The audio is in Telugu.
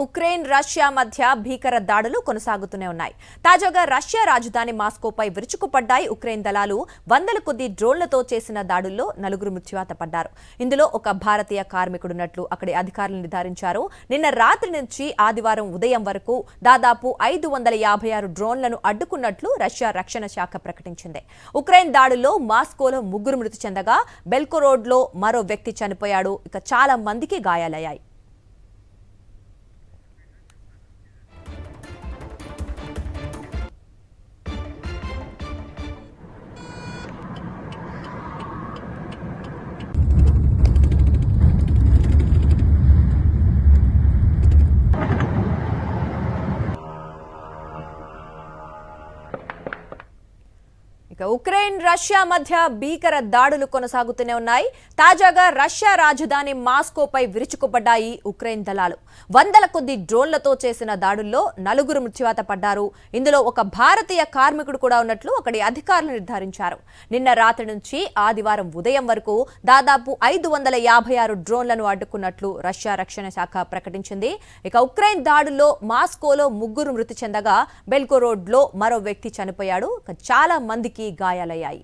ఉక్రెయిన్ రష్యా మధ్య భీకర దాడులు కొనసాగుతూనే ఉన్నాయి. తాజాగా రష్యా రాజధాని మాస్కోపై విరుచుకుపడ్డాయి ఉక్రెయిన్ దళాలు. వందల కొద్ది డ్రోన్లతో చేసిన దాడుల్లో 4 మృత్యువాత పడ్డారు. ఇందులో ఒక భారతీయ కార్మికుడున్నట్లు అక్కడి అధికారులు నిర్ధారించారు. నిన్న రాత్రి నుంచి ఆదివారం ఉదయం వరకు దాదాపు 556 డ్రోన్లను అడ్డుకున్నట్లు రష్యా రక్షణ శాఖ ప్రకటించింది. ఉక్రెయిన్ దాడుల్లో మాస్కోలో 3 మృతి చెందగా బెల్గోరోడ్లో మరో వ్యక్తి చనిపోయాడు. ఇక చాలా మందికి గాయాలయ్యాయి. ఉక్రెయిన్ రష్యా మధ్య భీకర దాడులు కొనసాగుతూనే ఉన్నాయి. తాజాగా రష్యా రాజధాని మాస్కోపై విరుచుకుపడ్డాయి ఉక్రెయిన్ దళాలు. వందల కొద్ది డ్రోన్లతో చేసిన దాడుల్లో 4 మృత్యువాత పడ్డారు. ఇందులో ఒక భారతీయ కార్మికుడు కూడా ఉన్నట్లు అక్కడి అధికారులు నిర్ధారించారు. నిన్న రాత్రి నుంచి ఆదివారం ఉదయం వరకు దాదాపు 556 డ్రోన్లను అడ్డుకున్నట్లు రష్యా రక్షణ శాఖ ప్రకటించింది. ఇక ఉక్రెయిన్ దాడుల్లో మాస్కోలో 3 మృతి చెందగా బెల్గోరోడ్లో మరో వ్యక్తి చనిపోయాడు. చాలా మందికి గాయాలయ్యాయి.